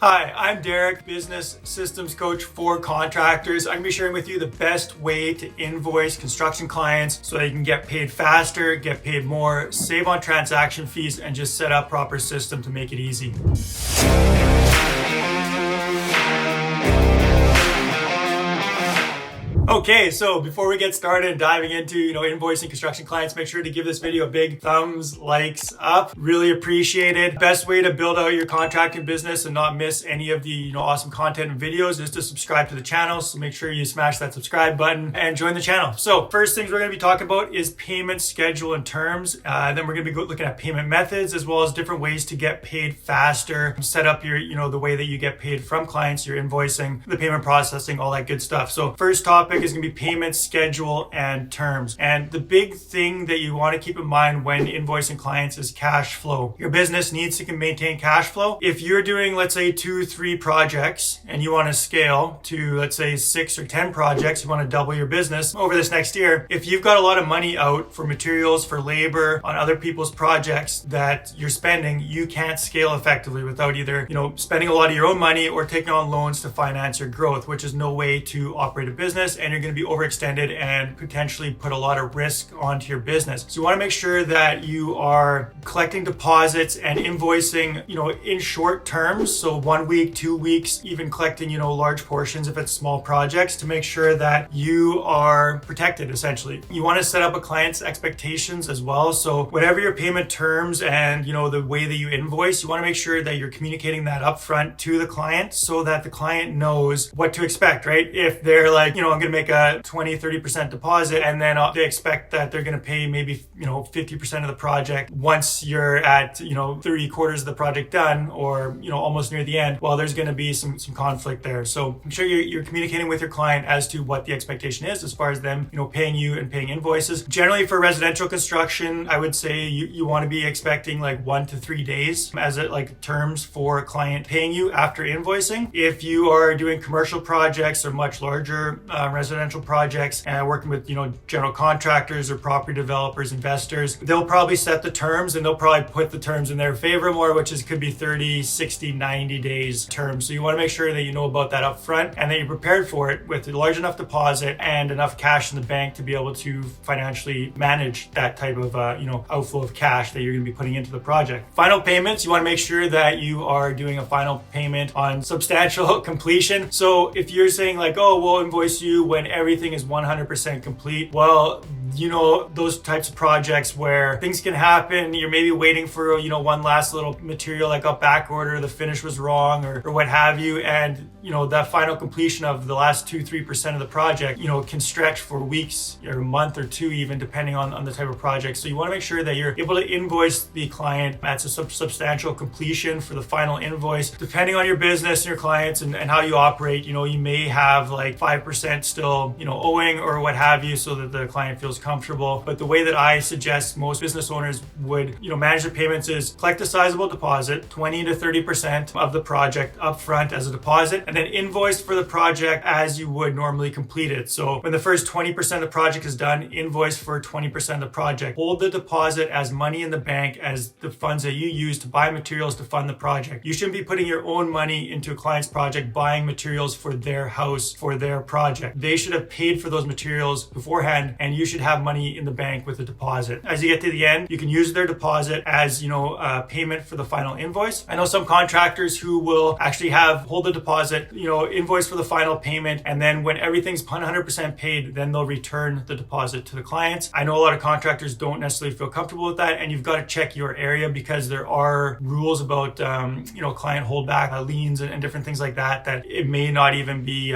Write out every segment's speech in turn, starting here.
Hi, I'm Derek, business systems coach for contractors. I'm gonna be sharing with you the best way to invoice construction clients so that you can get paid faster, get paid more, save on transaction fees, and just set up proper system to make it easy. Okay, so before we get started diving into, invoicing construction clients, make sure to give this video a big thumbs, likes up. Really appreciate it. Best way to build out your contracting business and not miss any of the, awesome content and videos is to subscribe to the channel. So make sure you smash that subscribe button and join the channel. So first things we're going to be talking about is payment schedule and terms. Then we're going to be looking at payment methods as well as different ways to get paid faster, set up your, the way that you get paid from clients, your invoicing, the payment processing, all that good stuff. So first topic is going to be payment schedule and terms. And the big thing that you want to keep in mind when invoicing clients is cash flow. Your business needs to maintain cash flow. If you're doing, let's say 2-3 projects and you want to scale to, let's say 6 or 10 projects, you want to double your business over this next year. If you've got a lot of money out for materials, for labor, on other people's projects that you're spending, you can't scale effectively without either, spending a lot of your own money or taking on loans to finance your growth, which is no way to operate a business, and you're going to be overextended and potentially put a lot of risk onto your business. So you want to make sure that you are collecting deposits and invoicing, in short terms. So 1 week, 2 weeks, even collecting, large portions if it's small projects to make sure that you are protected essentially. You want to set up a client's expectations as well. So whatever your payment terms and, the way that you invoice, you want to make sure that you're communicating that upfront to the client so that the client knows what to expect, right? If they're like, I'm going to make a 20-30% deposit and then they expect that they're going to pay maybe 50% of the project once you're at 30 quarters of the project done or almost near the end, well, there's going to be some conflict there. So make sure you're communicating with your client as to what the expectation is as far as them paying you and paying invoices. Generally for residential construction, I would say you want to be expecting like 1 to 3 days as terms for a client paying you after invoicing. If you are doing commercial projects or much larger residential projects and working with general contractors or property developers, investors, they'll probably set the terms and they'll probably put the terms in their favor more, which could be 30, 60, 90 days terms. So you want to make sure that you know about that up front and that you're prepared for it with a large enough deposit and enough cash in the bank to be able to financially manage that type of outflow of cash that you're going to be putting into the project. Final payments, you want to make sure that you are doing a final payment on substantial completion. So if you're saying like, oh, we'll invoice you when everything is 100% complete, well, those types of projects where things can happen, you're maybe waiting for one last little material that got back order, the finish was wrong or what have you, and that final completion of the last 2-3% of the project can stretch for weeks or a month or two even, depending on the type of project. So you want to make sure that you're able to invoice the client at a substantial completion for the final invoice. Depending on your business and your clients and how you operate, you may have like 5% still owing or what have you, so that the client feels comfortable. But the way that I suggest most business owners would manage their payments is collect a sizable deposit, 20 to 30% of the project upfront as a deposit, and then invoice for the project as you would normally complete it. So when the first 20% of the project is done, invoice for 20% of the project. Hold the deposit as money in the bank, as the funds that you use to buy materials to fund the project. You shouldn't be putting your own money into a client's project, buying materials for their house, for their project. They should have paid for those materials beforehand, and you should have money in the bank with a deposit. As you get to the end, you can use their deposit as payment for the final invoice. I know some contractors who will actually hold the deposit, invoice for the final payment, and then when everything's 100% paid, then they'll return the deposit to the clients. I know a lot of contractors don't necessarily feel comfortable with that, and you've got to check your area because there are rules about client holdback, liens and different things like that it may not even be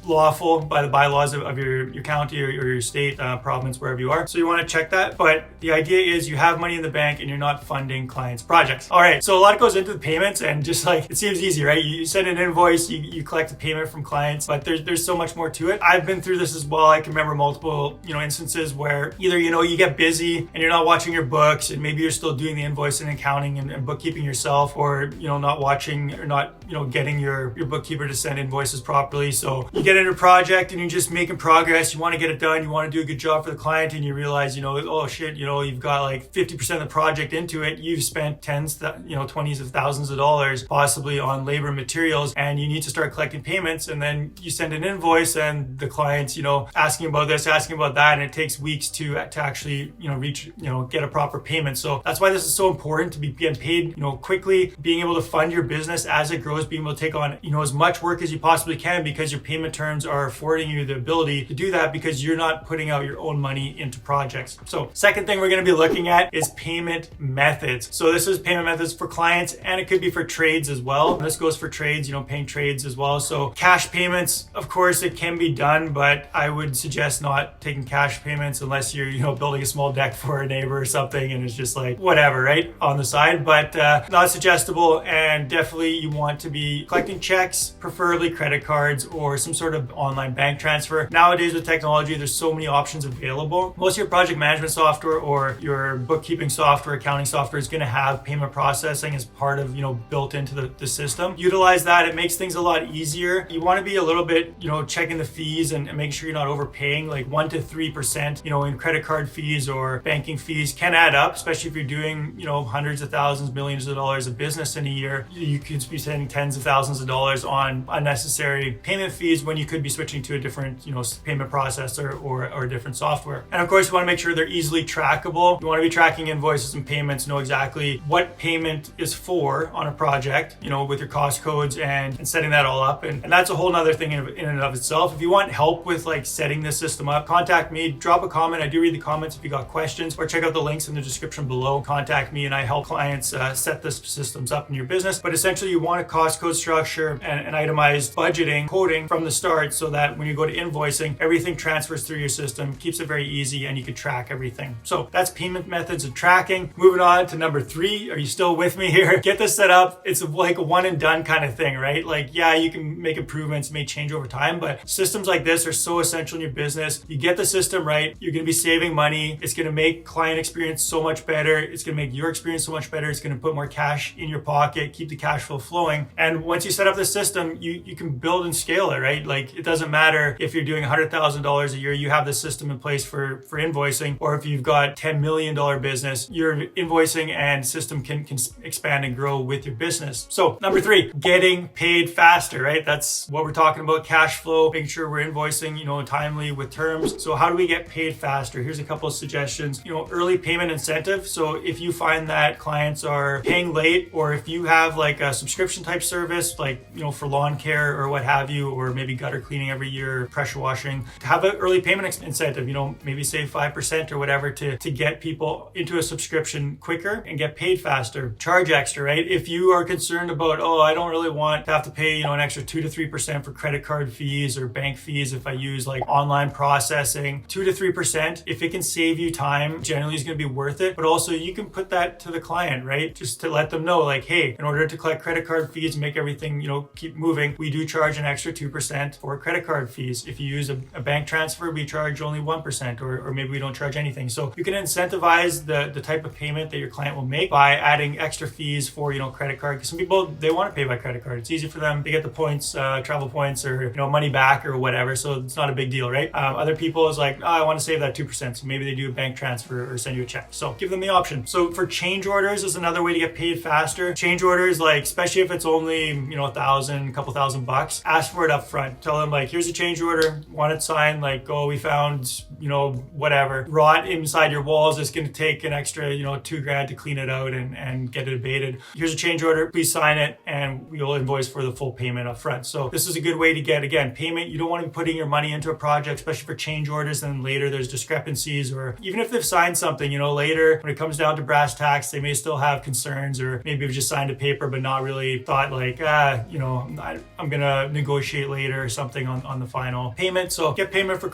lawful by the bylaws of your county or your state, province, wherever you are. So you want to check that. But the idea is you have money in the bank and you're not funding clients' projects. All right. So a lot goes into the payments, and just like it seems easy, right? You send an invoice, you collect a payment from clients, but there's so much more to it. I've been through this as well. I can remember multiple instances where either you get busy and you're not watching your books, and maybe you're still doing the invoice and accounting and bookkeeping yourself, or not watching or not getting your bookkeeper to send invoices properly. So you get into a project and you're just making progress. You want to get it done. You want to do a good job for the a client and you realize, oh shit, you've got like 50% of the project into it. You've spent tens, 20s of thousands of dollars possibly on labor and materials, and you need to start collecting payments. And then you send an invoice and the client's, asking about this, asking about that. And it takes weeks to actually, reach, get a proper payment. So that's why this is so important, to be getting paid, quickly, being able to fund your business as it grows, being able to take on, as much work as you possibly can, because your payment terms are affording you the ability to do that because you're not putting out your own money into projects. So second thing we're going to be looking at is payment methods. So this is payment methods for clients, and it could be for trades as well. This goes for trades, paying trades as well. So cash payments, of course, it can be done, but I would suggest not taking cash payments unless you're, building a small deck for a neighbor or something and it's just like whatever, right, on the side, but not suggestible. And definitely you want to be collecting checks, preferably credit cards or some sort of online bank transfer. Nowadays with technology, there's so many options available. Most of your project management software or your bookkeeping software, accounting software is going to have payment processing as part of, built into the system. Utilize that. It makes things a lot easier. You want to be a little bit, checking the fees and make sure you're not overpaying. Like 1 to 3%, in credit card fees or banking fees can add up, especially if you're doing, hundreds of thousands, millions of dollars of business in a year. You could be spending tens of thousands of dollars on unnecessary payment fees when you could be switching to a different, payment processor or a different software. And of course, you want to make sure they're easily trackable. You want to be tracking invoices and payments, know exactly what payment is for on a project, with your cost codes and setting that all up. And that's a whole nother thing in and of itself. If you want help with like setting this system up, contact me, drop a comment. I do read the comments if you got questions, or check out the links in the description below. Contact me and I help clients set this systems up in your business. But essentially you want a cost code structure and an itemized budgeting coding from the start so that when you go to invoicing, everything transfers through your system, keeps it very easy, and you can track everything. So that's payment methods and tracking. Moving on to number 3. Are you still with me here? Get this set up. It's like a one and done kind of thing, right? Like, yeah, you can make improvements, may change over time, but systems like this are so essential in your business. You get the system right, you're going to be saving money. It's going to make client experience so much better. It's going to make your experience so much better. It's going to put more cash in your pocket, keep the cash flow flowing. And once you set up the system, you can build and scale it, right? Like it doesn't matter if you're doing $100,000 a year, you have the system in place for invoicing, or if you've got $10 million business, your invoicing and system can expand and grow with your business. So number 3, getting paid faster, right? That's what we're talking about. Cash flow, making sure we're invoicing, timely with terms. So how do we get paid faster? Here's a couple of suggestions. Early payment incentive. So if you find that clients are paying late, or if you have like a subscription type service, like, for lawn care or what have you, or maybe gutter cleaning every year, pressure washing, to have an early payment incentive, maybe save 5% or whatever to get people into a subscription quicker and get paid faster. Charge extra, right? If you are concerned about, I don't really want to have to pay, an extra 2 to 3% for credit card fees or bank fees if I use like online processing, 2 to 3%, if it can save you time, generally is going to be worth it. But also you can put that to the client, right? Just to let them know like, hey, in order to collect credit card fees and make everything, keep moving, we do charge an extra 2% for credit card fees. If you use a bank transfer, we charge only 1%, or maybe we don't charge anything. So you can incentivize the type of payment that your client will make by adding extra fees for, credit card. Because some people, they want to pay by credit card. It's easy for them. They get the points, travel points, or, money back or whatever. So it's not a big deal, right? Other people is like, I want to save that 2%. So maybe they do a bank transfer or send you a check. So give them the option. So for change orders is another way to get paid faster. Change orders, like, especially if it's only, $1,000, a couple $1,000, ask for it up front. Tell them like, here's a change order, want it signed, like, we found, whatever, rot inside your walls. It's going to take an extra, $2,000 to clean it out and get it abated. Here's a change order, please sign it, and we'll invoice for the full payment up front. So this is a good way to get, again, payment. You don't want to be putting your money into a project, especially for change orders, and later there's discrepancies, or even if they've signed something, later when it comes down to brass tacks, they may still have concerns, or maybe they've just signed a paper but not really thought like, I'm gonna negotiate later or something on the final payment. So get payment for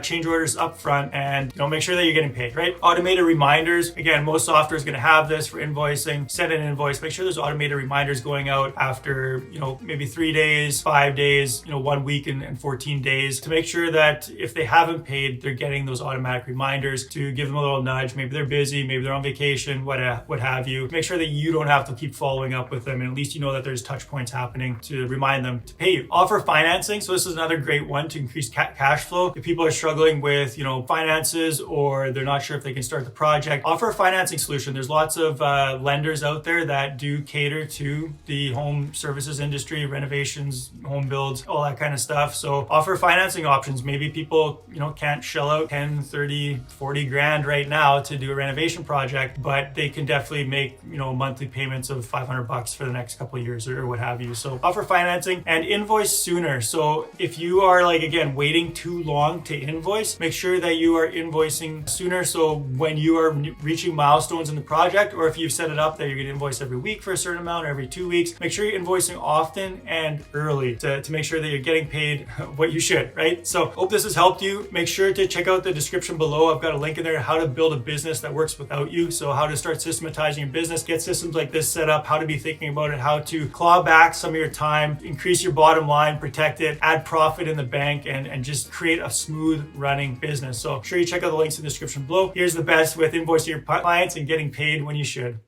change orders up front, and make sure that you're getting paid, right? Automated reminders. Again, most software is going to have this for invoicing. Send an invoice, make sure there's automated reminders going out after maybe 3 days, 5 days, 1 week and 14 days, to make sure that if they haven't paid, they're getting those automatic reminders, to give them a little nudge. Maybe they're busy, maybe they're on vacation, what have you. Make sure that you don't have to keep following up with them, and at least that there's touch points happening to remind them to pay you. Offer financing. So this is another great one to increase cash flow. If people are struggling with finances, or they're not sure if they can start the project, offer a financing solution. There's lots of lenders out there that do cater to the home services industry, renovations, home builds, all that kind of stuff. So offer financing options. Maybe people, can't shell out 10, 30, 40 grand right now to do a renovation project, but they can definitely make, monthly payments of $500 for the next couple of years or what have you. So offer financing and invoice sooner. So if you are waiting too long to invoice, make sure that you are invoicing sooner. So when you are reaching milestones in the project, or if you've set it up that you're going to invoice every week for a certain amount or every 2 weeks, make sure you're invoicing often and early to make sure that you're getting paid what you should, right? So hope this has helped you. Make sure to check out the description below. I've got a link in there how to build a business that works without you. So how to start systematizing your business, get systems like this set up, how to be thinking about it, how to claw back some of your time, increase your bottom line, protect it, add profit in the bank, and just create a smooth running business. So make sure you check out the links in the description below. Here's the best with invoicing your clients and getting paid when you should.